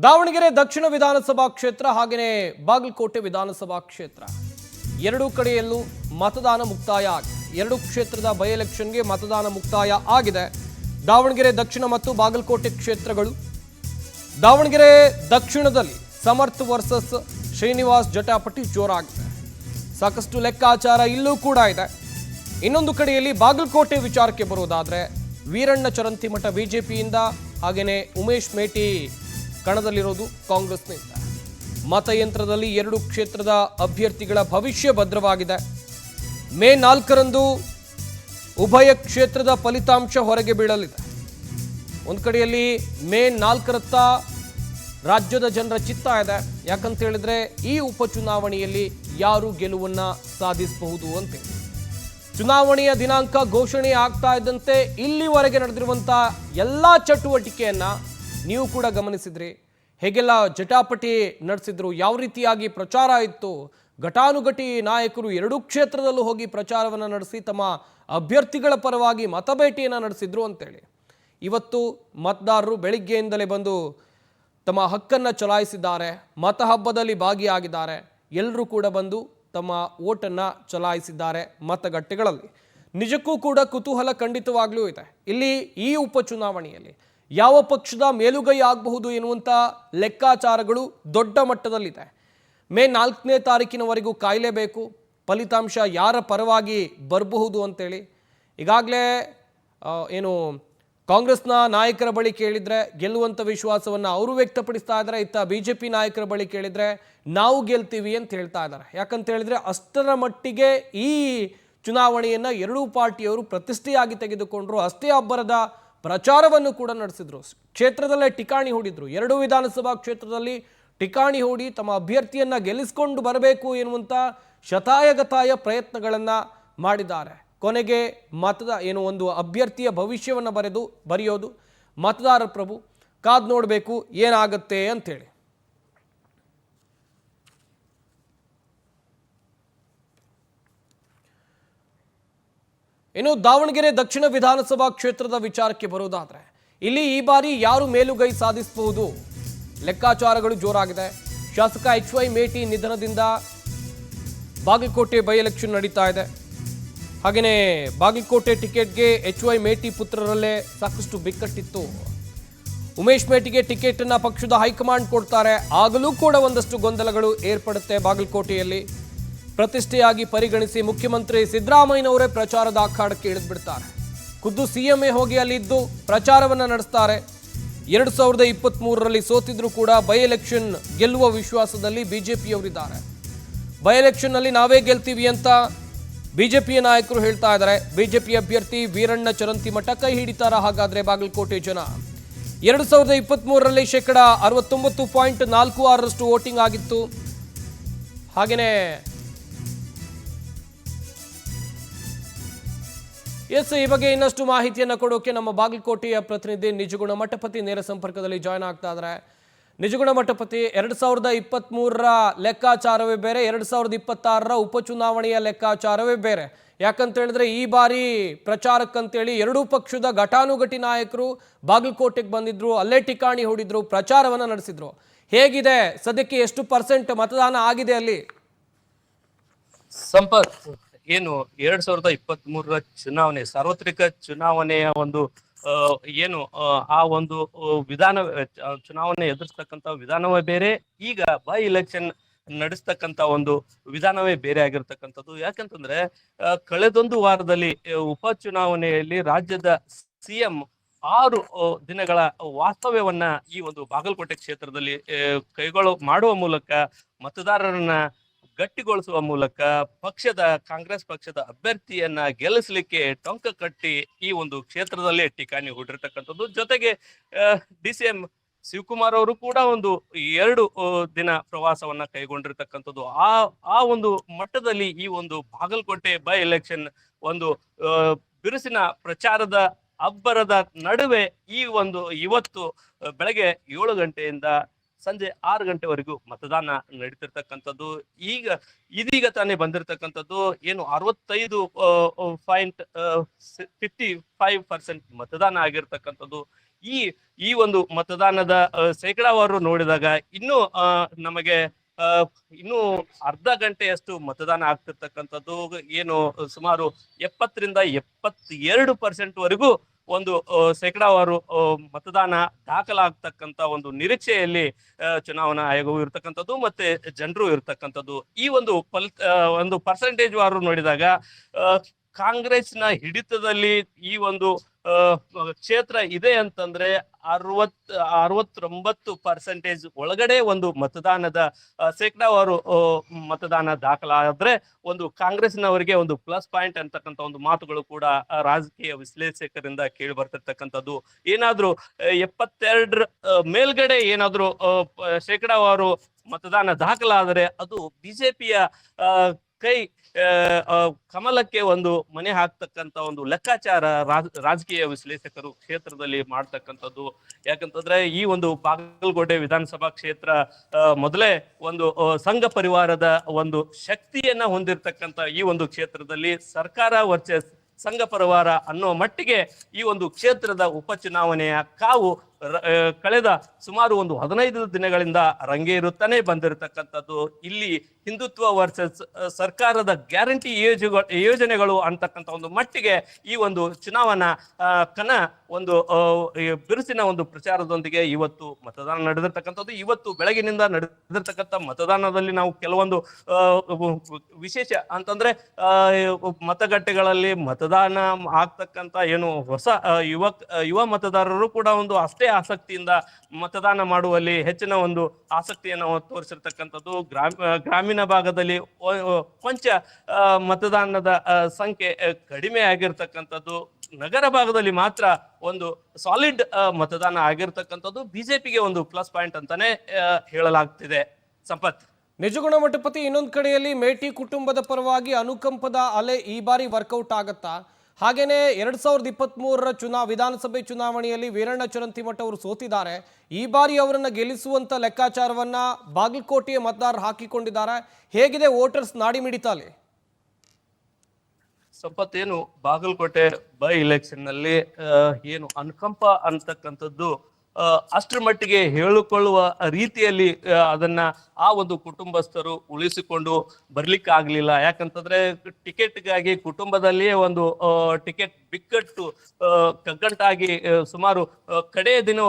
ದಾವಣಗೆರೆ ದಕ್ಷಿಣ ವಿಧಾನಸಭಾ ಕ್ಷೇತ್ರ ಹಾಗೆಯೇ ಬಾಗಲಕೋಟೆ ವಿಧಾನಸಭಾ ಕ್ಷೇತ್ರ ಎರಡೂ ಕಡೆಯಲ್ಲೂ ಮತದಾನ ಮುಕ್ತಾಯ ಆಗಿದೆ. ಎರಡು ಕ್ಷೇತ್ರದ ಬೈ ಎಲೆಕ್ಷನ್ಗೆ ಮತದಾನ ಮುಕ್ತಾಯ ಆಗಿದೆ. ದಾವಣಗೆರೆ ದಕ್ಷಿಣ ಮತ್ತು ಬಾಗಲಕೋಟೆ ಕ್ಷೇತ್ರಗಳು. ದಾವಣಗೆರೆ ದಕ್ಷಿಣದಲ್ಲಿ ಸಮರ್ಥ್ ವರ್ಸಸ್ ಶ್ರೀನಿವಾಸ್ ಜಟಾಪಟಿ ಜೋರಾಗಿದೆ. ಸಾಕಷ್ಟು ಲೆಕ್ಕಾಚಾರ ಇಲ್ಲೂ ಕೂಡ ಇದೆ. ಇನ್ನೊಂದು ಕಡೆಯಲ್ಲಿ ಬಾಗಲಕೋಟೆ ವಿಚಾರಕ್ಕೆ ಬರೋದಾದ್ರೆ ವೀರಣ್ಣ ಚರಂತಿಮಠ ಬಿಜೆಪಿಯಿಂದ ಹಾಗೆಯೇ ಉಮೇಶ್ ಮೇಟಿ ಕಣದಲ್ಲಿರೋದು ಕಾಂಗ್ರೆಸ್ನಿಂದ. ಮತಯಂತ್ರದಲ್ಲಿ ಎರಡು ಕ್ಷೇತ್ರದ ಅಭ್ಯರ್ಥಿಗಳ ಭವಿಷ್ಯ ಭದ್ರವಾಗಿದೆ. ಮೇ 4ರಂದು ಉಭಯ ಕ್ಷೇತ್ರದ ಫಲಿತಾಂಶ ಹೊರಗೆ ಬೀಳಲಿದೆ. ಒಂದು ಕಡೆಯಲ್ಲಿ ಮೇ 4ರತ್ತ ರಾಜ್ಯದ ಜನರ ಚಿತ್ತ ಇದೆ. ಯಾಕಂತ ಹೇಳಿದ್ರೆ ಈ ಉಪಚುನಾವಣೆಯಲ್ಲಿ ಯಾರು ಗೆಲುವನ್ನ ಸಾಧಿಸಬಹುದು ಅಂತೇಳಿ ಚುನಾವಣೆಯ ದಿನಾಂಕ ಘೋಷಣೆ ಆಗ್ತಾ ಇದ್ದಂತೆ ಇಲ್ಲಿವರೆಗೆ ನಡೆದಿರುವಂತಹ ಎಲ್ಲಾ ಚಟುವಟಿಕೆಯನ್ನ ನೀವು ಕೂಡ ಗಮನಿಸಿದ್ರಿ. ಹೇಗೆಲ್ಲ ಜಟಾಪಟಿ ನಡೆಸಿದ್ರು, ಯಾವ ರೀತಿಯಾಗಿ ಪ್ರಚಾರ ಇತ್ತು. ಘಟಾನುಘಟಿ ನಾಯಕರು ಎರಡೂ ಕ್ಷೇತ್ರದಲ್ಲೂ ಹೋಗಿ ಪ್ರಚಾರವನ್ನು ನಡೆಸಿ ತಮ್ಮ ಅಭ್ಯರ್ಥಿಗಳ ಪರವಾಗಿ ಮತಬೇಟೆಯನ್ನು ನಡೆಸಿದ್ರು ಅಂತೇಳಿ ಇವತ್ತು ಮತದಾರರು ಬೆಳಿಗ್ಗೆಯಿಂದಲೇ ಬಂದು ತಮ್ಮ ಹಕ್ಕನ್ನು ಚಲಾಯಿಸಿದ್ದಾರೆ. ಮತ ಹಬ್ಬದಲ್ಲಿ ಭಾಗಿಯಾಗಿದ್ದಾರೆ. ಎಲ್ಲರೂ ಕೂಡ ಬಂದು ತಮ್ಮ ಓಟನ್ನು ಚಲಾಯಿಸಿದ್ದಾರೆ ಮತಗಟ್ಟೆಗಳಲ್ಲಿ. ನಿಜಕ್ಕೂ ಕೂಡ ಕುತೂಹಲ ಖಂಡಿತವಾಗ್ಲೂ ಇದೆ. ಇಲ್ಲಿ ಈ ಉಪಚುನಾವಣೆಯಲ್ಲಿ ಯಾವ ಪಕ್ಷದ ಮೇಲುಗೈ ಆಗಬಹುದು ಎನ್ನುವಂಥ ಲೆಕ್ಕಾಚಾರಗಳು ದೊಡ್ಡ ಮಟ್ಟದಲ್ಲಿದೆ. ಮೇ 4ನೇ ತಾರೀಕಿನವರೆಗೂ ಕಾಯಲೇಬೇಕು ಫಲಿತಾಂಶ ಯಾರ ಪರವಾಗಿ ಬರಬಹುದು ಅಂತೇಳಿ. ಈಗಾಗಲೇ ಕಾಂಗ್ರೆಸ್ನ ನಾಯಕರ ಬಳಿ ಕೇಳಿದರೆ ಗೆಲ್ಲುವಂಥ ವಿಶ್ವಾಸವನ್ನು ಅವರು ವ್ಯಕ್ತಪಡಿಸ್ತಾ ಇದ್ದಾರೆ. ಇತ್ತ BJP ನಾಯಕರ ಬಳಿ ಕೇಳಿದರೆ ನಾವು ಗೆಲ್ತೀವಿ ಅಂತ ಹೇಳ್ತಾ ಇದ್ದಾರೆ. ಯಾಕಂತ ಹೇಳಿದ್ರೆ ಅಷ್ಟರ ಮಟ್ಟಿಗೆ ಈ ಚುನಾವಣೆಯನ್ನು ಎರಡೂ ಪಾರ್ಟಿಯವರು ಪ್ರತಿಷ್ಠೆಯಾಗಿ ತೆಗೆದುಕೊಂಡ್ರು. ಅಷ್ಟೇ ಅಬ್ಬರದ ಪ್ರಚಾರವನ್ನು ಕೂಡ ನಡೆಸಿದ್ರು. ಕ್ಷೇತ್ರದಲ್ಲೇ ಠಿಕಾಣಿ ಹೂಡಿದ್ರು. ಎರಡೂ ವಿಧಾನಸಭಾ ಕ್ಷೇತ್ರದಲ್ಲಿ ಠಿಕಾಣಿ ಹೂಡಿ ತಮ್ಮ ಅಭ್ಯರ್ಥಿಯನ್ನ ಗೆಲ್ಲಿಸಿಕೊಂಡು ಬರಬೇಕು ಎನ್ನುವಂಥ ಶತಾಯಗತಾಯ ಪ್ರಯತ್ನಗಳನ್ನು ಮಾಡಿದ್ದಾರೆ. ಕೊನೆಗೆ ಒಂದು ಅಭ್ಯರ್ಥಿಯ ಭವಿಷ್ಯವನ್ನು ಬರೆಯೋದು ಮತದಾರ ಪ್ರಭು. ಕಾದ್ ನೋಡಬೇಕು ಏನಾಗುತ್ತೆ ಅಂತೇಳಿ. ಇನ್ನು ದಾವಣಗೆರೆ ದಕ್ಷಿಣ ವಿಧಾನಸಭಾ ಕ್ಷೇತ್ರದ ವಿಚಾರಕ್ಕೆ ಬರೋದಾದ್ರೆ ಇಲ್ಲಿ ಈ ಬಾರಿ ಯಾರು ಮೇಲುಗೈ ಸಾಧಿಸಬಹುದು ಲೆಕ್ಕಾಚಾರಗಳು ಜೋರಾಗಿದೆ. ಶಾಸಕ HY ಮೇಟಿ ನಿಧನದಿಂದ ಬಾಗಲಕೋಟೆ ಬೈ ಎಲೆಕ್ಷನ್ ನಡೀತಾ ಇದೆ. ಹಾಗೆಯೇ ಬಾಗಲಕೋಟೆ ಟಿಕೆಟ್ಗೆ HY ಮೇಟಿ ಪುತ್ರರಲ್ಲೇ ಸಾಕಷ್ಟು ಬಿಕ್ಕಟ್ಟಿತ್ತು. ಉಮೇಶ್ ಮೇಟಿಗೆ ಟಿಕೆಟ್ ಅನ್ನ ಪಕ್ಷದ ಹೈಕಮಾಂಡ್ ಕೊಡ್ತಾರೆ. ಆಗಲೂ ಕೂಡ ಒಂದಷ್ಟು ಗೊಂದಲಗಳು ಏರ್ಪಡುತ್ತೆ. ಬಾಗಲಕೋಟೆಯಲ್ಲಿ ಪ್ರತಿಷ್ಠೆಯಾಗಿ ಪರಿಗಣಿಸಿ ಮುಖ್ಯಮಂತ್ರಿ ಸಿದ್ದರಾಮಯ್ಯನವರೇ ಪ್ರಚಾರದ ಅಖಾಡಕ್ಕೆ ಇಳಿದ್ಬಿಡ್ತಾರೆ. ಖುದ್ದು CM ಹೋಗಿ ಅಲ್ಲಿದ್ದು ಪ್ರಚಾರವನ್ನು ನಡೆಸ್ತಾರೆ. 2023ರಲ್ಲಿ ಸೋತಿದ್ರು ಕೂಡ ಬೈ ಎಲೆಕ್ಷನ್ ಗೆಲ್ಲುವ ವಿಶ್ವಾಸದಲ್ಲಿ BJPಯವರಿದ್ದಾರೆ. ಬೈ ಎಲೆಕ್ಷನ್ನಲ್ಲಿ ನಾವೇ ಗೆಲ್ತೀವಿ ಅಂತ BJPಯ ನಾಯಕರು ಹೇಳ್ತಾ ಇದ್ದಾರೆ. BJP ಅಭ್ಯರ್ಥಿ ವೀರಣ್ಣ ಚರಂತಿಮಠ ಕೈ ಹಿಡಿತಾರ ಹಾಗಾದ್ರೆ ಬಾಗಲಕೋಟೆ ಜನ? 2023ರಲ್ಲಿ 69.46% ವೋಟಿಂಗ್ ಆಗಿತ್ತು. ಹಾಗೆಯೇ ಈ ಬಗ್ಗೆ ಇನ್ನಷ್ಟು ಮಾಹಿತಿಯನ್ನು ಕೊಡೋಕೆ ನಮ್ಮ ಬಾಗಲಕೋಟೆಯ ಪ್ರತಿನಿಧಿ ನಿಜಗುಣ ಮಠಪತಿ ನೇರ ಸಂಪರ್ಕದಲ್ಲಿ ಜಾಯ್ನ್ ಆಗ್ತಾ ಇದ್ದಾರೆ. ನಿಜಗುಣ ಮಠಪತಿ, 2023ರ ಲೆಕ್ಕಾಚಾರವೇ ಬೇರೆ, 2026ರ ಉಪಚುನಾವಣೆಯ ಲೆಕ್ಕಾಚಾರವೇ ಬೇರೆ. ಯಾಕಂತ ಹೇಳಿದ್ರೆ ಈ ಬಾರಿ ಪ್ರಚಾರಕ್ಕಂತೇಳಿ ಎರಡೂ ಪಕ್ಷದ ಘಟಾನುಘಟಿ ನಾಯಕರು ಬಾಗಲಕೋಟೆಗೆ ಬಂದಿದ್ರು, ಅಲ್ಲೇ ಠಿಕಾಣಿ ಹೂಡಿದ್ರು, ಪ್ರಚಾರವನ್ನು ನಡೆಸಿದ್ರು. ಹೇಗಿದೆ ಸದ್ಯಕ್ಕೆ, ಎಷ್ಟು % ಮತದಾನ ಆಗಿದೆ ಅಲ್ಲಿ? ಸಂಪತ್, ಏನು 2023ರ ಚುನಾವಣೆ, ಸಾರ್ವತ್ರಿಕ ಚುನಾವಣೆಯ ಒಂದು ಆ ಒಂದು ಚುನಾವಣೆ ಎದುರಿಸ್ತಕ್ಕಂಥ ವಿಧಾನವೇ ಬೇರೆ, ಈಗ ಬೈ ಎಲೆಕ್ಷನ್ ನಡೆಸ್ತಕ್ಕಂಥ ಒಂದು ವಿಧಾನವೇ ಬೇರೆ ಆಗಿರ್ತಕ್ಕಂಥದ್ದು. ಯಾಕಂತಂದ್ರೆ ಕಳೆದೊಂದು ವಾರದಲ್ಲಿ ಉಪಚುನಾವಣೆಯಲ್ಲಿ ರಾಜ್ಯದ CM 6 ದಿನಗಳ ವಾಸ್ತವ್ಯವನ್ನ ಈ ಒಂದು ಬಾಗಲಕೋಟೆ ಕ್ಷೇತ್ರದಲ್ಲಿ ಮಾಡುವ ಮೂಲಕ ಮತದಾರರನ್ನ ಗಟ್ಟಿಗೊಳಿಸುವ ಮೂಲಕ ಕಾಂಗ್ರೆಸ್ ಪಕ್ಷದ ಅಭ್ಯರ್ಥಿಯನ್ನ ಗೆಲ್ಲಿಸಲಿಕ್ಕೆ ಟೊಂಕ ಕಟ್ಟಿ ಈ ಒಂದು ಕ್ಷೇತ್ರದಲ್ಲಿ ಠಿಕಾಣಿ ಹೂಡಿರ್ತಕ್ಕಂಥದ್ದು. ಜೊತೆಗೆ DCM ಶಿವಕುಮಾರ್ ಅವರು ಕೂಡ ಒಂದು 2 ದಿನ ಪ್ರವಾಸವನ್ನ ಕೈಗೊಂಡಿರ್ತಕ್ಕಂಥದ್ದು. ಆ ಒಂದು ಮಟ್ಟದಲ್ಲಿ ಈ ಒಂದು ಬಾಗಲಕೋಟೆ ಬೈ ಎಲೆಕ್ಷನ್ ಒಂದು ಬಿರುಸಿನ ಪ್ರಚಾರದ ಅಬ್ಬರದ ನಡುವೆ ಇವತ್ತು ಬೆಳಗ್ಗೆ 7 ಗಂಟೆಯಿಂದ ಸಂಜೆ 6 ಗಂಟೆವರೆಗೂ ಮತದಾನ ನಡೀತಿರ್ತಕ್ಕಂಥದ್ದು. ಇದೀಗ ತಾನೇ ಬಂದಿರತಕ್ಕಂಥದ್ದು 65.55% ಮತದಾನ ಆಗಿರ್ತಕ್ಕಂಥದ್ದು. ಈ ಈ ಒಂದು ಮತದಾನದ ಶೇಕಡಾವಾರು ನೋಡಿದಾಗ ಇನ್ನೂ ನಮಗೆ ಇನ್ನು ಅರ್ಧ ಗಂಟೆಯಷ್ಟು ಮತದಾನ ಆಗ್ತಿರ್ತಕ್ಕಂಥದ್ದು, ಏನು ಸುಮಾರು 70-72% ವರೆಗೂ ಒಂದು ಶೇಕಡಾವಾರು ಮತದಾನ ದಾಖಲಾಗ್ತಕ್ಕಂತ ಒಂದು ನಿರೀಕ್ಷೆಯಲ್ಲಿ ಚುನಾವಣಾ ಆಯೋಗವು ಇರ್ತಕ್ಕಂಥದ್ದು ಮತ್ತೆ ಜನರು ಇರ್ತಕ್ಕಂಥದ್ದು. ಈ ಒಂದು ಒಂದು ಪರ್ಸೆಂಟೇಜ್ ವಾರು ನೋಡಿದಾಗ ಕಾಂಗ್ರೆಸ್ನ ಹಿಡಿತದಲ್ಲಿ ಈ ಒಂದು ಕ್ಷೇತ್ರ ಇದೆ ಅಂತಂದ್ರೆ 69% ಒಳಗಡೆ ಒಂದು ಮತದಾನದ ಶೇಕಡಾವಾರು ಮತದಾನ ದಾಖಲಾದ್ರೆ ಒಂದು ಕಾಂಗ್ರೆಸ್ನವರಿಗೆ ಒಂದು ಪ್ಲಸ್ ಪಾಯಿಂಟ್ ಅಂತಕ್ಕಂಥ ಒಂದು ಮಾತುಗಳು ಕೂಡ ರಾಜಕೀಯ ವಿಶ್ಲೇಷಕರಿಂದ ಕೇಳಿ ಬರ್ತಿರ್ತಕ್ಕಂಥದ್ದು. ಏನಾದ್ರೂ 72 ಮೇಲ್ಗಡೆ ಏನಾದ್ರೂ ಶೇಕಡಾವಾರು ಮತದಾನ ದಾಖಲಾದರೆ ಅದು ಬಿಜೆಪಿಯ ಕೈ ಕಮಲಕ್ಕೆ ಒಂದು ಮನೆ ಹಾಕ್ತಕ್ಕಂತ ಒಂದು ಲೆಕ್ಕಾಚಾರ ರಾಜಕೀಯ ವಿಶ್ಲೇಷಕರು ಕ್ಷೇತ್ರದಲ್ಲಿ ಮಾಡ್ತಕ್ಕಂಥದ್ದು. ಯಾಕಂತಂದ್ರೆ ಈ ಒಂದು ಬಾಗಲಕೋಟೆ ವಿಧಾನಸಭಾ ಕ್ಷೇತ್ರ ಮೊದಲೇ ಒಂದು ಸಂಘ ಪರಿವಾರದ ಒಂದು ಶಕ್ತಿಯನ್ನ ಹೊಂದಿರತಕ್ಕಂತ ಈ ಒಂದು ಕ್ಷೇತ್ರದಲ್ಲಿ ಸರ್ಕಾರ ವರ್ಸಸ್ ಸಂಘ ಪರಿವಾರ ಅನ್ನೋ ಮಟ್ಟಿಗೆ ಈ ಒಂದು ಕ್ಷೇತ್ರದ ಉಪಚುನಾವಣೆಯ ಕಾವು ಕಳೆದ ಸುಮಾರು ಒಂದು 15 ದಿನಗಳಿಂದ ರಂಗೇರುತ್ತಾನೆ ಬಂದಿರತಕ್ಕಂಥದ್ದು. ಇಲ್ಲಿ ಹಿಂದುತ್ವ ವರ್ಸಸ್ ಸರ್ಕಾರದ ಗ್ಯಾರಂಟಿ ಯೋಜನೆಗಳು ಅಂತಕ್ಕಂಥ ಒಂದು ಮಟ್ಟಿಗೆ ಈ ಒಂದು ಚುನಾವಣಾ ಕನ ಒಂದು ಬಿರುಸಿನ ಒಂದು ಪ್ರಚಾರದೊಂದಿಗೆ ಇವತ್ತು ಮತದಾನ ನಡೆದಿರ್ತಕ್ಕಂಥದ್ದು. ಇವತ್ತು ಬೆಳಗಿನಿಂದ ನಡೆದಿರ್ತಕ್ಕಂಥ ಮತದಾನದಲ್ಲಿ ನಾವು ಕೆಲವೊಂದು ವಿಶೇಷ ಅಂತಂದ್ರೆ ಮತಗಟ್ಟೆಗಳಲ್ಲಿ ಮತದಾನ ಆಗ್ತಕ್ಕಂಥ ಏನು ಹೊಸ ಯುವ ಮತದಾರರು ಕೂಡ ಒಂದು ಅಷ್ಟೇ ಆಸಕ್ತಿಯಿಂದ ಮತದಾನ ಮಾಡುವಲ್ಲಿ ಹೆಚ್ಚಿನ ಒಂದು ಆಸಕ್ತಿಯನ್ನು ತೋರಿಸಿರ್ತಕ್ಕಂಥದ್ದು. ಗ್ರಾಮೀಣ ಭಾಗದಲ್ಲಿ ಕೊಂಚ ಮತದಾನದ ಸಂಖ್ಯೆ ಕಡಿಮೆ ಆಗಿರ್ತಕ್ಕಂಥದ್ದು. ನಗರ ಭಾಗದಲ್ಲಿ ಮಾತ್ರ ಒಂದು ಸಾಲಿಡ್ ಮತದಾನ ಆಗಿರ್ತಕ್ಕಂಥದ್ದು ಬಿಜೆಪಿಗೆ ಒಂದು ಪ್ಲಸ್ ಪಾಯಿಂಟ್ ಅಂತಾನೆ ಹೇಳಲಾಗ್ತಿದೆ. ಸಂಪತ್. ನಿಜಗುಣ ಮಠಪತಿ, ಇನ್ನೊಂದು ಕಡೆಯಲ್ಲಿ ಮೇಟಿ ಕುಟುಂಬದ ಪರವಾಗಿ ಅನುಕಂಪದ ಅಲೆ ಈ ಬಾರಿ ವರ್ಕೌಟ್ ಆಗತ್ತಾ? ಹಾಗೇನೆ 2023 ವಿಧಾನಸಭೆ ಚುನಾವಣೆಯಲ್ಲಿ ವೀರಣ್ಣ ಚರಂತಿಮಠ ಅವರು ಸೋತಿದ್ದಾರೆ. ಈ ಬಾರಿ ಅವರನ್ನ ಗೆಲ್ಲಿಸುವಂತ ಲೆಕ್ಕಾಚಾರವನ್ನ ಬಾಗಲಕೋಟೆಯ ಮತದಾರರು ಹಾಕಿಕೊಂಡಿದ್ದಾರೆ. ಹೇಗಿದೆ ವೋಟರ್ಸ್ ನಾಡಿ ಮಿಡಿತಾಲಿ? ಸಂಪತ್, ಏನು ಬಾಗಲಕೋಟೆ ಬೈ ಎಲೆಕ್ಷನ್ ನಲ್ಲಿ ಏನು ಅನುಕಂಪ ಅಂತಕ್ಕಂಥದ್ದು ಅಷ್ಟರ ಮಟ್ಟಿಗೆ ಹೇಳಿಕೊಳ್ಳುವ ರೀತಿಯಲ್ಲಿ ಅದನ್ನ ಆ ಒಂದು ಕುಟುಂಬಸ್ಥರು ಉಳಿಸಿಕೊಂಡು ಬರ್ಲಿಕ್ಕೆ ಆಗ್ಲಿಲ್ಲ. ಯಾಕಂತಂದ್ರೆ ಟಿಕೆಟ್ಗಾಗಿ ಕುಟುಂಬದಲ್ಲಿಯೇ ಒಂದು ಟಿಕೆಟ್ ಬಿಕ್ಕಟ್ಟು ಕಗ್ಗಂಟಾಗಿ ಸುಮಾರು ಕಡೆಯ ದಿನ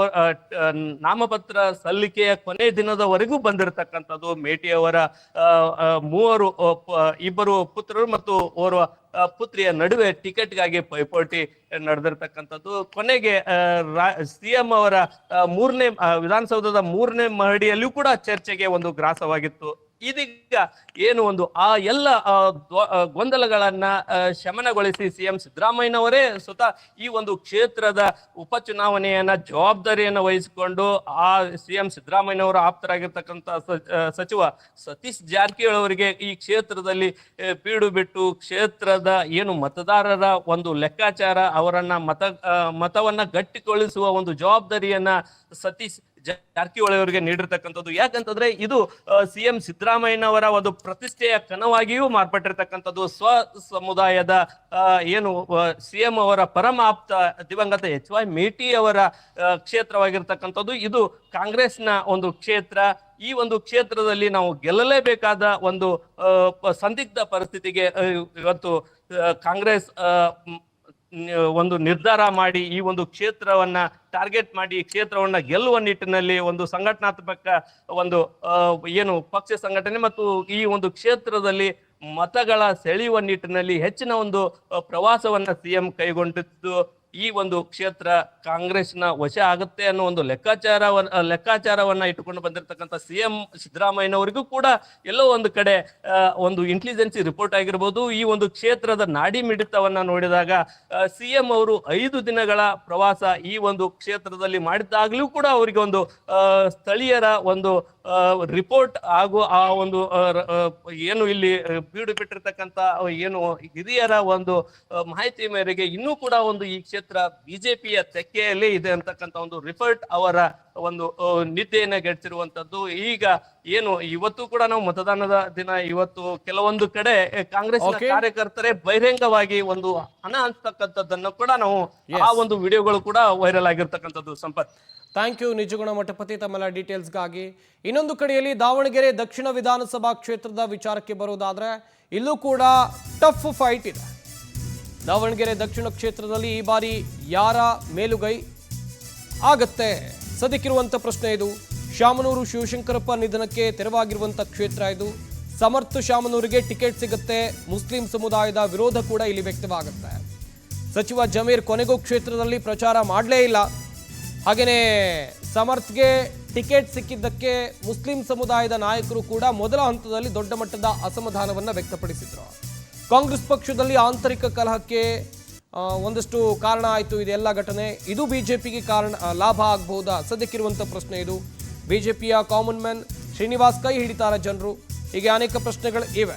ನಾಮಪತ್ರ ಸಲ್ಲಿಕೆಯ ಕೊನೆಯ ದಿನದವರೆಗೂ ಬಂದಿರತಕ್ಕಂಥದ್ದು. ಮೇಟಿಯವರ ಇಬ್ಬರು ಪುತ್ರರು ಮತ್ತು ಓರ್ವ ಪುತ್ರಿಯ ನಡುವೆ ಟಿಕೆಟ್ಗಾಗಿ ಪೈಪೋಟಿ ನಡೆದಿರ್ತಕ್ಕಂಥದ್ದು. ಕೊನೆಗೆ ಸಿಎಂ ಅವರ ವಿಧಾನಸೌಧದ 3ನೇ ಮಹಡಿಯಲ್ಲಿಯೂ ಕೂಡ ಚರ್ಚೆಗೆ ಒಂದು ಗ್ರಾಸವಾಗಿತ್ತು. ಇದೀಗ ಏನು ಒಂದು ಆ ಎಲ್ಲ ಗೊಂದಲಗಳನ್ನ ಶಮನಗೊಳಿಸಿ ಸಿಎಂ ಸಿದ್ದರಾಮಯ್ಯನವರೇ ಸ್ವತಃ ಈ ಒಂದು ಕ್ಷೇತ್ರದ ಉಪಚುನಾವಣೆಯನ್ನ ಜವಾಬ್ದಾರಿಯನ್ನು ವಹಿಸಿಕೊಂಡು ಆ ಸಿಎಂ ಸಿದ್ದರಾಮಯ್ಯನವರ ಆಪ್ತರಾಗಿರ್ತಕ್ಕಂಥ ಸಚಿವ ಸತೀಶ್ ಜಾರಕಿಹೊಳಿ ಅವರಿಗೆ ಈ ಕ್ಷೇತ್ರದಲ್ಲಿ ಬೀಡು ಬಿಟ್ಟು ಕ್ಷೇತ್ರದ ಏನು ಮತದಾರರ ಒಂದು ಲೆಕ್ಕಾಚಾರ ಅವರನ್ನ ಮತವನ್ನ ಗಟ್ಟಿಗೊಳಿಸುವ ಒಂದು ಜವಾಬ್ದಾರಿಯನ್ನ ಸತೀಶ್ ಜಾರಕಿಹೊಳಿ ಅವರಿಗೆ ನೀಡಿರ್ತಕ್ಕಂಥದ್ದು. ಯಾಕಂತಂದ್ರೆ ಇದು ಸಿಎಂ ಸಿದ್ದರಾಮಯ್ಯನವರ ಒಂದು ಪ್ರತಿಷ್ಠೆಯ ಕನವಾಗಿಯೂ ಮಾರ್ಪಟ್ಟಿರ್ತಕ್ಕಂಥದ್ದು. ಸ್ವ ಸಮುದಾಯದ ಏನು ಸಿಎಂ ಅವರ ಪರಮ ಆಪ್ತ ದಿವಂಗತ HY ಮೇಟಿ ಅವರ ಕ್ಷೇತ್ರವಾಗಿರ್ತಕ್ಕಂಥದ್ದು. ಇದು ಕಾಂಗ್ರೆಸ್ನ ಒಂದು ಕ್ಷೇತ್ರ. ಈ ಒಂದು ಕ್ಷೇತ್ರದಲ್ಲಿ ನಾವು ಗೆಲ್ಲಲೇಬೇಕಾದ ಒಂದು ಸಂದಿಗ್ಧ ಪರಿಸ್ಥಿತಿಗೆ ಇವತ್ತು ಕಾಂಗ್ರೆಸ್ ಒಂದು ನಿರ್ಧಾರ ಮಾಡಿ ಈ ಒಂದು ಕ್ಷೇತ್ರವನ್ನ ಟಾರ್ಗೆಟ್ ಮಾಡಿ ಕ್ಷೇತ್ರವನ್ನ ಗೆಲ್ಲುವ ನಿಟ್ಟಿನಲ್ಲಿ ಒಂದು ಸಂಘಟನಾತ್ಮಕ ಒಂದು ಏನು ಪಕ್ಷ ಸಂಘಟನೆ ಮತ್ತು ಈ ಒಂದು ಕ್ಷೇತ್ರದಲ್ಲಿ ಮತಗಳ ಸೆಳೆಯುವ ನಿಟ್ಟಿನಲ್ಲಿ ಹೆಚ್ಚಿನ ಒಂದು ಪ್ರವಾಸವನ್ನ ಸಿಎಂ ಕೈಗೊಂಡಿದ್ದು ಈ ಒಂದು ಕ್ಷೇತ್ರ ಕಾಂಗ್ರೆಸ್ನ ವಶ ಆಗುತ್ತೆ ಅನ್ನೋ ಒಂದು ಲೆಕ್ಕಾಚಾರವನ್ನ ಇಟ್ಟುಕೊಂಡು ಬಂದಿರತಕ್ಕಂಥ ಸಿಎಂ ಸಿದ್ದರಾಮಯ್ಯನವರಿಗೂ ಕೂಡ ಎಲ್ಲೋ ಒಂದು ಕಡೆ ಒಂದು ಇಂಟೆಲಿಜೆನ್ಸಿ ರಿಪೋರ್ಟ್ ಆಗಿರ್ಬೋದು. ಈ ಒಂದು ಕ್ಷೇತ್ರದ ನಾಡಿ ಮಿಡಿತವನ್ನ ನೋಡಿದಾಗ ಸಿಎಂ ಅವರು 5 ದಿನಗಳ ಪ್ರವಾಸ ಈ ಒಂದು ಕ್ಷೇತ್ರದಲ್ಲಿ ಮಾಡಿದ್ದಾಗಲೂ ಕೂಡ ಅವರಿಗೆ ಒಂದು ಸ್ಥಳೀಯರ ಒಂದು ರಿಪೋರ್ಟ್ ಹಾಗೂ ಆ ಒಂದು ಏನು ಇಲ್ಲಿ ಬೀಡು ಬಿಟ್ಟಿರ್ತಕ್ಕಂಥ ಏನು ಹಿರಿಯರ ಒಂದು ಮಾಹಿತಿ ಮೇರೆಗೆ ಇನ್ನೂ ಕೂಡ ಒಂದು ಈ ಕ್ಷೇತ್ರ ಬಿಜೆಪಿಯ ತೆಕ್ಕೆಯಲ್ಲಿ ಇದೆ ಅಂತಕ್ಕಂಥ ಒಂದು ರಿಪೋರ್ಟ್ ಅವರ ಒಂದು ನಿದ್ದೆಯನ್ನ ಗೆಡ್ತಿರುವಂತದ್ದು. ಈಗ ಏನು ಇವತ್ತು ಕೂಡ ನಾವು ಮತದಾನದ ದಿನ ಇವತ್ತು ಕೆಲವೊಂದು ಕಡೆ ಕಾಂಗ್ರೆಸ್ ಕಾರ್ಯಕರ್ತರೇ ಬಹಿರಂಗವಾಗಿ ಒಂದು ಹಣ ಹಂಚ್ತಕ್ಕಂಥದ್ದನ್ನು ಕೂಡ ನಾವು ಆ ಒಂದು ವಿಡಿಯೋಗಳು ಕೂಡ ವೈರಲ್ ಆಗಿರ್ತಕ್ಕಂಥದ್ದು. ಸಂಪತ್, ಥ್ಯಾಂಕ್ ಯು ನಿಜಗುಣ ಮಠಪತಿ ತಮ್ಮೆಲ್ಲ ಡೀಟೇಲ್ಸ್ಗಾಗಿ. ಇನ್ನೊಂದು ಕಡೆಯಲ್ಲಿ ದಾವಣಗೆರೆ ದಕ್ಷಿಣ ವಿಧಾನಸಭಾ ಕ್ಷೇತ್ರದ ವಿಚಾರಕ್ಕೆ ಬರೋದಾದ್ರೆ ಇಲ್ಲೂ ಕೂಡ ಟಫ್ ಫೈಟ್ ಇದೆ. ದಾವಣಗೆರೆ ದಕ್ಷಿಣ ಕ್ಷೇತ್ರದಲ್ಲಿ ಈ ಬಾರಿ ಯಾರ ಮೇಲುಗೈ ಆಗತ್ತೆ ಸದ್ಯಕ್ಕಿರುವಂಥ ಪ್ರಶ್ನೆ ಇದು. ಶಾಮನೂರು ಶಿವಶಂಕರಪ್ಪ ನಿಧನಕ್ಕೆ ತೆರವಾಗಿರುವಂಥ ಕ್ಷೇತ್ರ ಇದು. ಸಮರ್ಥ ಶಾಮನೂರಿಗೆ ಟಿಕೆಟ್ ಸಿಗುತ್ತೆ. ಮುಸ್ಲಿಂ ಸಮುದಾಯದ ವಿರೋಧ ಕೂಡ ಇಲ್ಲಿ ವ್ಯಕ್ತವಾಗುತ್ತೆ. ಸಚಿವ ಜಮೀರ್ ಕೊನೆಗೂ ಕ್ಷೇತ್ರದಲ್ಲಿ ಪ್ರಚಾರ ಮಾಡಲೇ ಇಲ್ಲ. ಹಾಗೆಯೇ ಸಮರ್ಥ್ಗೆ ಟಿಕೆಟ್ ಸಿಕ್ಕಿದ್ದಕ್ಕೆ ಮುಸ್ಲಿಂ ಸಮುದಾಯದ ನಾಯಕರು ಕೂಡ ಮೊದಲ ಹಂತದಲ್ಲಿ ದೊಡ್ಡ ಮಟ್ಟದ ಅಸಮಾಧಾನವನ್ನು ವ್ಯಕ್ತಪಡಿಸಿದರು. ಕಾಂಗ್ರೆಸ್ ಪಕ್ಷದಲ್ಲಿ ಆಂತರಿಕ ಕಲಹಕ್ಕೆ ಒಂದಷ್ಟು ಕಾರಣ ಆಯಿತು ಇದೆಲ್ಲ ಘಟನೆ. ಇದು ಬಿಜೆಪಿಗೆ ಲಾಭ ಆಗಬಹುದಾ ಸದ್ಯಕ್ಕಿರುವಂಥ ಪ್ರಶ್ನೆ ಇದು. ಬಿಜೆಪಿಯ ಕಾಮನ್ ಮ್ಯಾನ್ ಶ್ರೀನಿವಾಸ್ ಕೈ ಹಿಡಿತಾರ ಜನರು? ಹೀಗೆ ಅನೇಕ ಪ್ರಶ್ನೆಗಳು ಇವೆ.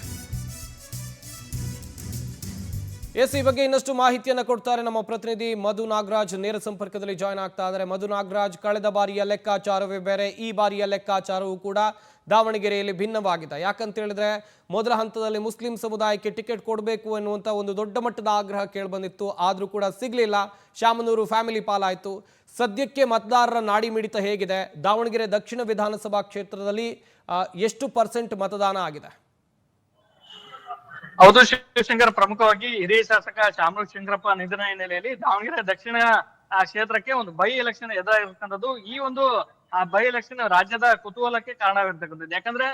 ಈ ಬಗ್ಗೆ ಇನ್ನಷ್ಟು ಮಾಹಿತಿಯನ್ನು ಕೊಡ್ತಾರೆ ನಮ್ಮ ಪ್ರತಿನಿಧಿ ಮಧು ನಾಗರಾಜ್. ನೇರ ಸಂಪರ್ಕದಲ್ಲಿ ಜಾಯ್ನ್ ಆಗ್ತಾ ಇದ್ದಾರೆ. ಮಧು ನಾಗರಾಜ್, ಕಳೆದ ಬಾರಿಯ ಲೆಕ್ಕಾಚಾರವೇ ಬೇರೆ, ಈ ಬಾರಿಯ ಲೆಕ್ಕಾಚಾರವೂ ಕೂಡ ದಾವಣಗೆರೆಯಲ್ಲಿ ಭಿನ್ನವಾಗಿದೆ. ಯಾಕಂತ ಹೇಳಿದ್ರೆ ಮೊದಲ ಹಂತದಲ್ಲಿ ಮುಸ್ಲಿಂ ಸಮುದಾಯಕ್ಕೆ ಟಿಕೆಟ್ ಕೊಡಬೇಕು ಎನ್ನುವಂಥ ಒಂದು ದೊಡ್ಡ ಮಟ್ಟದ ಆಗ್ರಹ ಕೇಳಿಬಂದಿತ್ತು. ಆದರೂ ಕೂಡ ಸಿಗಲಿಲ್ಲ. ಶಾಮನೂರು ಫ್ಯಾಮಿಲಿ ಪಾಲಾಯಿತು. ಸದ್ಯಕ್ಕೆ ಮತದಾರರ ನಾಡಿ ಮಿಡಿತ ಹೇಗಿದೆ? ದಾವಣಗೆರೆ ದಕ್ಷಿಣ ವಿಧಾನಸಭಾ ಕ್ಷೇತ್ರದಲ್ಲಿ ಎಷ್ಟು % ಮತದಾನ ಆಗಿದೆ? ಹೌದು ಶಿವಶಂಕರ್, ಪ್ರಮುಖವಾಗಿ ಹಿರಿಯ ಶಾಸಕ ಶಾಮನೂರು ಶಿವಶಂಕರಪ್ಪ ನಿಧನ ಹಿನ್ನೆಲೆಯಲ್ಲಿ ದಾವಣಗೆರೆ ದಕ್ಷಿಣ ಕ್ಷೇತ್ರಕ್ಕೆ ಒಂದು ಬೈ ಎಲೆಕ್ಷನ್ ಎದುರಾಗಿರ್ತಕ್ಕಂಥದ್ದು. ಈ ಒಂದು ಬೈ ಎಲೆಕ್ಷನ್ ರಾಜ್ಯದ ಕುತೂಹಲಕ್ಕೆ ಕಾರಣವಾಗಿರ್ತಕ್ಕಂಥದ್ದು. ಯಾಕಂದ್ರೆ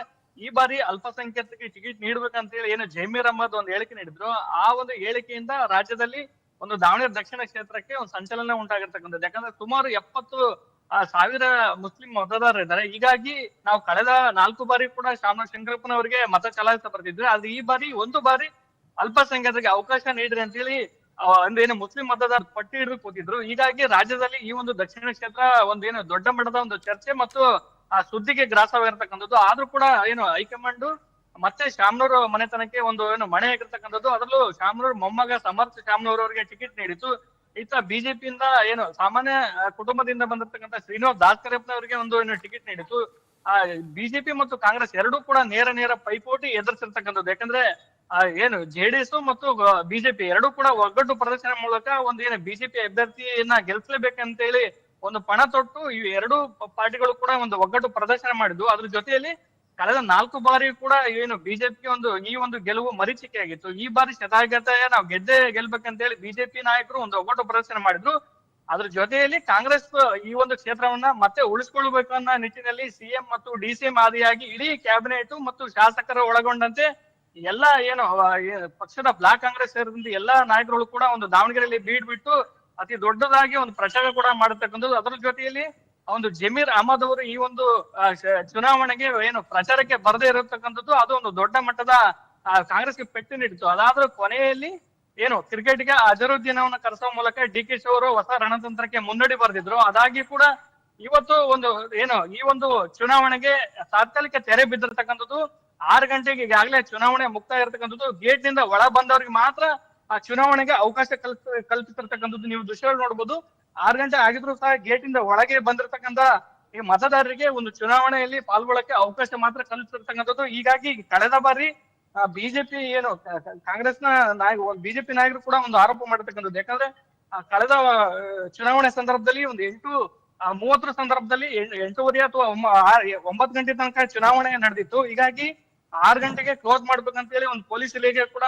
ಈ ಬಾರಿ ಅಲ್ಪಸಂಖ್ಯಾತರಿಗೆ ಟಿಕೆಟ್ ನೀಡ್ಬೇಕಂತ ಹೇಳಿ ಏನು ಜಮೀರ್ ಅಹಮದ್ ಒಂದು ಹೇಳಿಕೆ ನೀಡಿದ್ರು, ಆ ಒಂದು ಹೇಳಿಕೆಯಿಂದ ರಾಜ್ಯದಲ್ಲಿ ಒಂದು ದಾವಣಗೆರೆ ದಕ್ಷಿಣ ಕ್ಷೇತ್ರಕ್ಕೆ ಒಂದು ಸಂಚಲನ ಉಂಟಾಗಿರ್ತಕ್ಕಂಥದ್ದು. ಯಾಕಂದ್ರೆ ಸುಮಾರು 70,000 ಮುಸ್ಲಿಂ ಮತದಾರರು ಇದ್ದಾರೆ. ಹೀಗಾಗಿ ನಾವು ಕಳೆದ 4 ಬಾರಿ ಕೂಡ ಶಾಮನೂರು ಶಿವಶಂಕರಪ್ಪನವರಿಗೆ ಮತ ಚಲಾಯಿಸ್ತಾ ಬರ್ತಿದ್ವಿ. ಆದ್ರೆ ಈ ಬಾರಿ ಒಂದು ಬಾರಿ ಅಲ್ಪಸಂಖ್ಯಾತರಿಗೆ ಅವಕಾಶ ನೀಡ್ರಿ ಅಂತ ಹೇಳಿ ಒಂದೇನು ಮುಸ್ಲಿಂ ಮತದಾರ ಪಟ್ಟಿ ಹಿಡಿದು ಕೂತಿದ್ರು. ಹೀಗಾಗಿ ರಾಜ್ಯದಲ್ಲಿ ಈ ಒಂದು ದಕ್ಷಿಣ ಕ್ಷೇತ್ರ ಒಂದೇನು ದೊಡ್ಡ ಮಟ್ಟದ ಒಂದು ಚರ್ಚೆ ಮತ್ತು ಆ ಸುದ್ದಿಗೆ ಗ್ರಾಸವಾಗಿರ್ತಕ್ಕಂಥದ್ದು. ಆದ್ರೂ ಕೂಡ ಏನು ಹೈಕಮಾಂಡ್ ಮತ್ತೆ ಶಾಮನೂರು ಮನೆತನಕ್ಕೆ ಒಂದು ಏನು ಮಣೆ ಆಗಿರ್ತಕ್ಕಂಥದ್ದು. ಅದರಲ್ಲೂ ಶಾಮನೂರು ಮೊಮ್ಮಗ ಸಮರ್ಥ ಶಾಮನೂರು ಅವರಿಗೆ ಟಿಕೆಟ್ ನೀಡಿತು. ಈತ ಬಿಜೆಪಿಯಿಂದ ಏನು ಸಾಮಾನ್ಯ ಕುಟುಂಬದಿಂದ ಬಂದಿರ್ತಕ್ಕಂಥ ಶ್ರೀನಿವಾಸ್ ದಾಸ್ಕರಪ್ಪನವರಿಗೆ ಒಂದು ಏನು ಟಿಕೆಟ್ ನೀಡಿತು. ಬಿಜೆಪಿ ಮತ್ತು ಕಾಂಗ್ರೆಸ್ ಎರಡೂ ಕೂಡ ನೇರ ಪೈಪೋಟಿ ಎದುರಿಸಿರ್ತಕ್ಕಂಥದ್ದು. ಯಾಕಂದ್ರೆ ಏನು ಜೆಡಿಎಸ್ ಮತ್ತು ಬಿಜೆಪಿ ಎರಡೂ ಕೂಡ ಒಗ್ಗಟ್ಟು ಪ್ರದರ್ಶನ ಮೂಲಕ ಒಂದು ಏನು ಬಿಜೆಪಿ ಅಭ್ಯರ್ಥಿಯನ್ನ ಗೆಲ್ಸ್ಲೇಬೇಕಂತ ಹೇಳಿ ಒಂದು ಪಣ ತೊಟ್ಟು ಈ ಎರಡೂ ಪಾರ್ಟಿಗಳು ಕೂಡ ಒಂದು ಒಗ್ಗಟ್ಟು ಪ್ರದರ್ಶನ ಮಾಡಿದ್ವು. ಅದ್ರ ಜೊತೆಯಲ್ಲಿ ಕಳೆದ 4 ಬಾರಿ ಕೂಡ ಏನು ಬಿಜೆಪಿ ಈ ಒಂದು ಗೆಲುವು ಮರೀಚಿಕೆ ಆಗಿತ್ತು. ಈ ಬಾರಿ ಶತಾಯಗತಾಯ ನಾವು ಗೆಲ್ಬೇಕಂತ ಹೇಳಿ ಬಿಜೆಪಿ ನಾಯಕರು ಒಂದು ಒಗ್ಗಟ್ಟು ಪ್ರದರ್ಶನ ಮಾಡಿದ್ರು. ಅದ್ರ ಜೊತೆಯಲ್ಲಿ ಕಾಂಗ್ರೆಸ್ ಈ ಒಂದು ಕ್ಷೇತ್ರವನ್ನ ಮತ್ತೆ ಉಳಿಸ್ಕೊಳ್ಬೇಕು ಅನ್ನೋ ನಿಟ್ಟಿನಲ್ಲಿ ಸಿಎಂ ಮತ್ತು ಡಿಸಿಎಂ ಆದಿಯಾಗಿ ಇಡೀ ಕ್ಯಾಬಿನೆಟ್ ಮತ್ತು ಶಾಸಕರ ಒಳಗೊಂಡಂತೆ ಎಲ್ಲಾ ಏನು ಪಕ್ಷದ ಬ್ಲಾಕ್ ಕಾಂಗ್ರೆಸ್ ಸೇರಿದಂತೆ ಎಲ್ಲಾ ನಾಯಕರು ಕೂಡ ಒಂದು ದಾವಣಗೆರೆಯಲ್ಲಿ ಬಿಟ್ಟು ಅತಿ ದೊಡ್ಡದಾಗಿ ಒಂದು ಪ್ರಚಾರ ಕೂಡ ಮಾಡತಕ್ಕಂಥದ್ದು. ಅದರ ಜೊತೆಯಲ್ಲಿ ಒಂದು ಜಮೀರ್ ಅಹಮದ್ ಅವರು ಈ ಒಂದು ಚುನಾವಣೆಗೆ ಏನು ಪ್ರಚಾರಕ್ಕೆ ಬರದೇ ಇರತಕ್ಕಂಥದ್ದು ಅದು ಒಂದು ದೊಡ್ಡ ಮಟ್ಟದ ಕಾಂಗ್ರೆಸ್ಗೆ ಪೆಟ್ಟು ನೀಡಿತು. ಅದಾದ್ರೂ ಕೊನೆಯಲ್ಲಿ ಏನು ಕ್ರಿಕೆಟ್ಗೆ ಅಜರುದ್ದೀನ್ ಅವನ್ನ ಕರೆಸುವ ಮೂಲಕ ಡಿಕೆಶಿ ಅವರು ಹೊಸ ರಣತಂತ್ರಕ್ಕೆ ಮುನ್ನಡಿ ಬರೆದಿದ್ರು. ಅದಾಗಿ ಕೂಡ ಇವತ್ತು ಒಂದು ಏನು ಈ ಒಂದು ಚುನಾವಣೆಗೆ ತಾತ್ಕಾಲಿಕ ತೆರೆ ಬಿದ್ದಿರ್ತಕ್ಕಂಥದ್ದು. 6 ಗಂಟೆಗೆ ಈಗಾಗಲೇ ಚುನಾವಣೆ ಮುಕ್ತಾಯ ಇರತಕ್ಕಂಥದ್ದು. ಗೇಟ್ ನಿಂದ ಒಳ ಬಂದವರಿಗೆ ಮಾತ್ರ ಆ ಚುನಾವಣೆಗೆ ಅವಕಾಶ ಕಲ್ಪಿಸಿರ್ತಕ್ಕಂಥದ್ದು. ನೀವು ದೃಶ್ಯಗಳು ನೋಡ್ಬೋದು. 6 ಗಂಟೆ ಆಗಿದ್ರು ಸಹ ಗೇಟ್ ಇಂದ ಒಳಗೆ ಬಂದಿರತಕ್ಕಂತ ಈ ಮತದಾರರಿಗೆ ಒಂದು ಚುನಾವಣೆಯಲ್ಲಿ ಪಾಲ್ಗೊಳ್ಳಕ್ಕೆ ಅವಕಾಶ ಮಾತ್ರ ಕಲ್ಪಿಸಿರ್ತಕ್ಕಂಥದ್ದು. ಹೀಗಾಗಿ ಕಳೆದ ಬಾರಿ ಬಿಜೆಪಿ ಏನು ಕಾಂಗ್ರೆಸ್ನ ಬಿಜೆಪಿ ನಾಯಕರು ಕೂಡ ಒಂದು ಆರೋಪ ಮಾಡಿರ್ತಕ್ಕಂಥದ್ದು. ಯಾಕಂದ್ರೆ ಕಳೆದ ಚುನಾವಣೆ ಸಂದರ್ಭದಲ್ಲಿ ಒಂದು 8:30 ಸಂದರ್ಭದಲ್ಲಿ 8:30 ಅಥವಾ 9 ಗಂಟೆ ತನಕ ಚುನಾವಣೆ ನಡೆದಿತ್ತು. ಹೀಗಾಗಿ 6 ಗಂಟೆಗೆ ಕ್ಲೋಸ್ ಮಾಡ್ಬೇಕಂತ ಹೇಳಿ ಒಂದು ಪೊಲೀಸ್ ಇಲಾಖೆ ಕೂಡ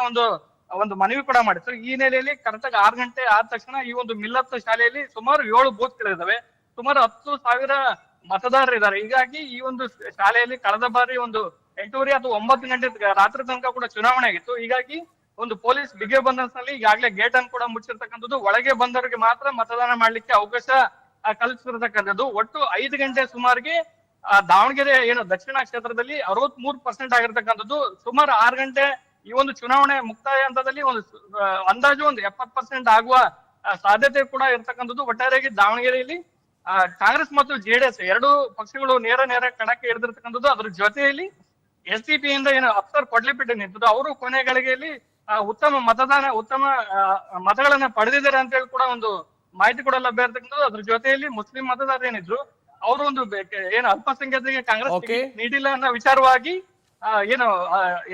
ಒಂದು ಮನವಿ ಕೂಡ ಮಾಡಿತ್ತು. ಈ ನೆಲೆಯಲ್ಲಿ ಕರೆಕ್ಟ್ ಆಗಿ 6 ಗಂಟೆ ಆದ ತಕ್ಷಣ ಈ ಒಂದು ಮಿಲ್ಲತ್ ಶಾಲೆಯಲ್ಲಿ ಸುಮಾರು 7 ಬೂತ್ಗಳಿದಾವೆ. ಸುಮಾರು 10,000 ಮತದಾರರು ಇದ್ದಾರೆ. ಹೀಗಾಗಿ ಈ ಒಂದು ಶಾಲೆಯಲ್ಲಿ ಕಳೆದ ಬಾರಿ ಒಂದು 8:30 ಅಥವಾ 9 ಗಂಟೆ ರಾತ್ರಿ ತನಕ ಕೂಡ ಚುನಾವಣೆ ಆಗಿತ್ತು. ಹೀಗಾಗಿ ಒಂದು ಪೊಲೀಸ್ ಬಿಗಿ ಬಂದನ್ಸ್ ನಲ್ಲಿ ಈಗಾಗಲೇ ಗೇಟ್ ಅನ್ನು ಕೂಡ ಮುಚ್ಚಿರ್ತಕ್ಕಂಥದ್ದು. ಒಳಗೆ ಬಂದವರಿಗೆ ಮಾತ್ರ ಮತದಾನ ಮಾಡ್ಲಿಕ್ಕೆ ಅವಕಾಶ ಕಲ್ಪಿಸಿರ್ತಕ್ಕಂಥದ್ದು. ಒಟ್ಟು 5 ಗಂಟೆ ಸುಮಾರಿಗೆ ದಾವಣಗೆರೆ ಏನು ದಕ್ಷಿಣ ಕ್ಷೇತ್ರದಲ್ಲಿ 63% ಆಗಿರ್ತಕ್ಕಂಥದ್ದು. ಸುಮಾರು 6 ಗಂಟೆ ಈ ಒಂದು ಚುನಾವಣೆ ಮುಕ್ತಾಯ ಹಂತದಲ್ಲಿ ಒಂದು ಅಂದಾಜು ಒಂದು 70% ಆಗುವ ಸಾಧ್ಯತೆ ಕೂಡ ಇರ್ತಕ್ಕಂಥದ್ದು. ಒಟ್ಟಾರೆಯಾಗಿ ದಾವಣಗೆರೆಯಲ್ಲಿ ಕಾಂಗ್ರೆಸ್ ಮತ್ತು ಜೆಡಿಎಸ್ ಎರಡೂ ಪಕ್ಷಗಳು ನೇರ ಕಣಕ್ಕೆ ಹಿಡಿದಿರ್ತಕ್ಕಂಥದ್ದು. ಅದ್ರ ಜೊತೆಯಲ್ಲಿ ಎಸ್ಡಿಪಿ ಇಂದ ಏನು ಅಫ್ಸರ್ ಕೊಡ್ಲಿಪೇಟೆ ನಿಂತಿದ್ದು ಅವರು ಕೊನೆ ಗಳಿಗೆಯಲ್ಲಿ ಉತ್ತಮ ಮತಗಳನ್ನ ಪಡೆದಿದ್ದಾರೆ ಅಂತ ಹೇಳಿ ಕೂಡ ಒಂದು ಮಾಹಿತಿ ಕೂಡ ಲಭ್ಯ ಇರ್ತಕ್ಕಂಥದ್ದು. ಅದ್ರ ಜೊತೆಯಲ್ಲಿ ಮುಸ್ಲಿಂ ಮತದಾರರು ಏನಿದ್ರು ಅವರು ಒಂದು ಏನು ಅಲ್ಪಸಂಖ್ಯಾತರಿಗೆ ಕಾಂಗ್ರೆಸ್ Okay. ಟಿಕೆಟ್ ನೀಡಿಲ್ಲ ಅನ್ನೋ ವಿಚಾರವಾಗಿ ಏನು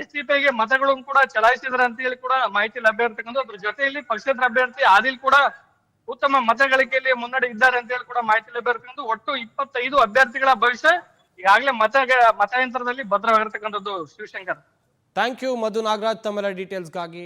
SDPIಗೆ ಮತಗಳನ್ನು ಕೂಡ ಚಲಾಯಿಸಿದ್ರ ಅಂತ ಹೇಳಿ ಕೂಡ ಮಾಹಿತಿ ಲಭ್ಯ ಇರ್ತಕ್ಕಂಥ. ಅದ್ರ ಜೊತೆಯಲ್ಲಿ ಪಕ್ಷೇತರ ಅಭ್ಯರ್ಥಿ ಆದಿಲ್ ಕೂಡ ಉತ್ತಮ ಮತಗಳಿಕೆಯಲ್ಲಿ ಮುನ್ನಡೆ ಇದ್ದಾರೆ ಅಂತ ಹೇಳಿ ಕೂಡ ಮಾಹಿತಿ ಲಭ್ಯ ಇರ್ತಕ್ಕಂಥ. ಒಟ್ಟು 25 ಅಭ್ಯರ್ಥಿಗಳ ಭವಿಷ್ಯ ಈಗಾಗಲೇ ಮತಯಂತ್ರದಲ್ಲಿ ಭದ್ರವಾಗಿರ್ತಕ್ಕಂಥದ್ದು. ಶಿವಶಂಕರ್, ಥ್ಯಾಂಕ್ ಯು ಮಧು ನಾಗರಾಜ್ ತಮ್ಮೆಲ್ಲ ಡೀಟೇಲ್ಸ್ಗಾಗಿ.